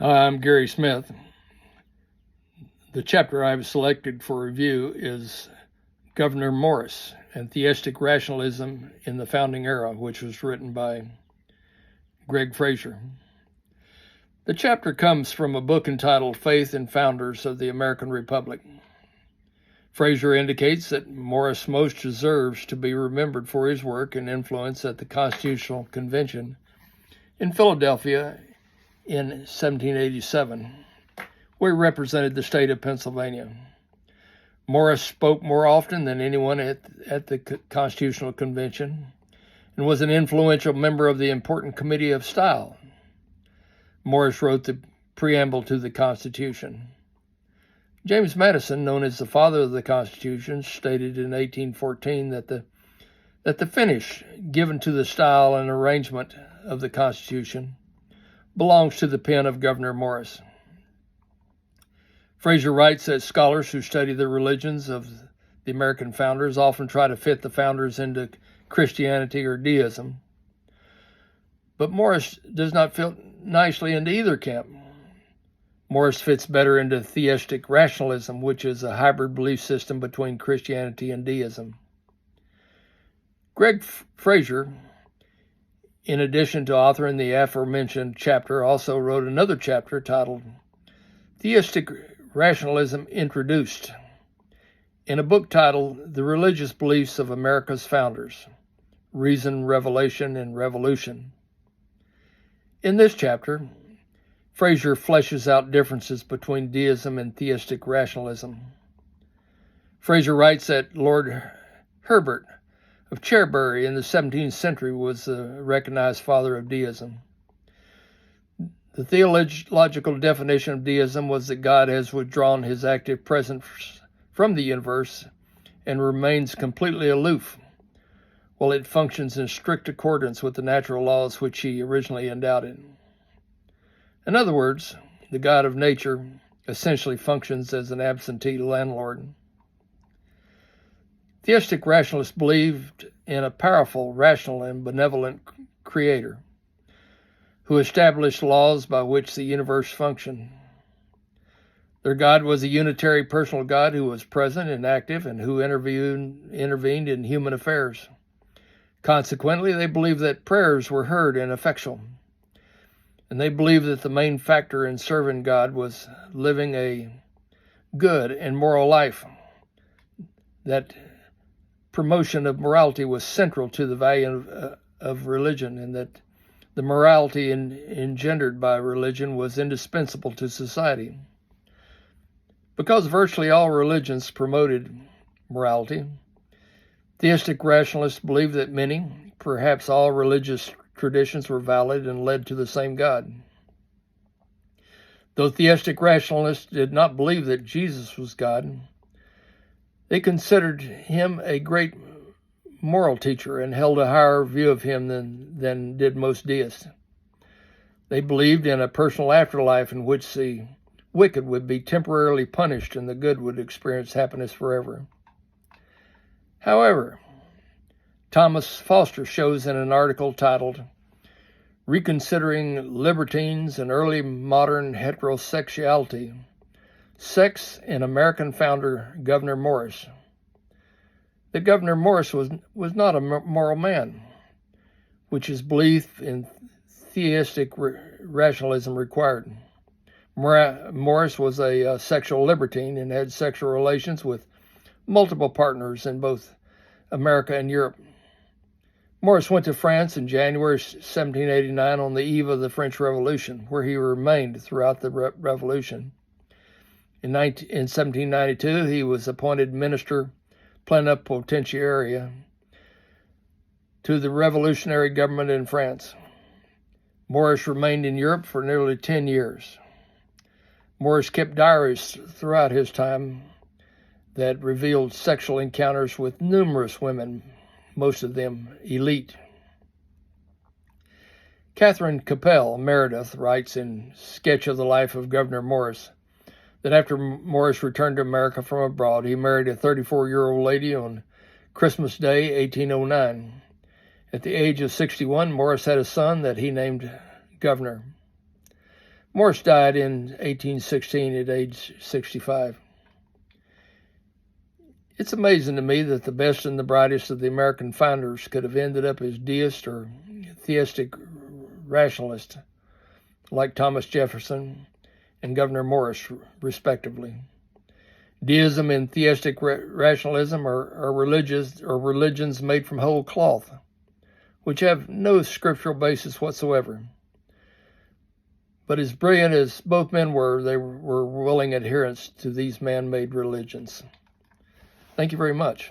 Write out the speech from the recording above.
Hi, I'm Gary Smith. The chapter I've selected for review is Gouverneur Morris and Theistic Rationalism in the Founding Era, which was written by Greg Fraser. The chapter comes from a book entitled Faith and Founders of the American Republic. Fraser indicates that Morris most deserves to be remembered for his work and influence at the Constitutional Convention in Philadelphia in 1787, where he represented the state of Pennsylvania. Morris spoke more often than anyone at the Constitutional Convention and was an influential member of the important Committee of Style. Morris wrote the preamble to the Constitution. James Madison, known as the father of the Constitution, stated in 1814 that the finish given to the style and arrangement of the Constitution belongs to the pen of Gouverneur Morris. Fraser writes that scholars who study the religions of the American founders often try to fit the founders into Christianity or deism. But Morris does not fit nicely into either camp. Morris fits better into theistic rationalism, which is a hybrid belief system between Christianity and deism. Greg Fraser, in addition to authoring the aforementioned chapter, also wrote another chapter titled Theistic Rationalism Introduced, in a book titled The Religious Beliefs of America's Founders, Reason, Revelation, and Revolution. In this chapter, Fraser fleshes out differences between deism and theistic rationalism. Fraser writes that Lord Herbert of Cherbury in the 17th century was the recognized father of deism. The theological definition of deism was that God has withdrawn his active presence from the universe and remains completely aloof, while it functions in strict accordance with the natural laws which he originally endowed it. In other words, the God of nature essentially functions as an absentee landlord. Theistic rationalists believed in a powerful, rational, and benevolent creator who established laws by which the universe functioned. Their God was a unitary personal God who was present and active and who intervened in human affairs. Consequently, they believed that prayers were heard and effectual, and they believed that the main factor in serving God was living a good and moral life, that promotion of morality was central to the value of religion, and that the morality engendered by religion was indispensable to society. Because virtually all religions promoted morality, theistic rationalists believed that many, perhaps all, religious traditions were valid and led to the same God. Though theistic rationalists did not believe that Jesus was God, they considered him a great moral teacher and held a higher view of him than did most deists. They believed in a personal afterlife in which the wicked would be temporarily punished and the good would experience happiness forever. However, Thomas Foster shows in an article titled Reconsidering Libertines and Early Modern Heterosexuality, Sex and American Founder Gouverneur Morris, that Gouverneur Morris was not a moral man, which his belief in theistic rationalism required. Morris was a sexual libertine and had sexual relations with multiple partners in both America and Europe. Morris went to France in January 1789 on the eve of the French Revolution, where he remained throughout the revolution. In 1792, he was appointed minister plenipotentiary to the revolutionary government in France. Morris remained in Europe for nearly 10 years. Morris kept diaries throughout his time that revealed sexual encounters with numerous women, most of them elite. Catherine Capel Meredith writes in Sketch of the Life of Gouverneur Morris that after Morris returned to America from abroad, he married a 34-year-old lady on Christmas Day, 1809. At the age of 61, Morris had a son that he named Gouverneur. Morris died in 1816 at age 65. It's amazing to me that the best and the brightest of the American founders could have ended up as deist or theistic rationalists, like Thomas Jefferson and Gouverneur Morris, respectively. Deism and theistic rationalism are religions made from whole cloth, which have no scriptural basis whatsoever. But as brilliant as both men were, they were willing adherents to these man-made religions. Thank you very much.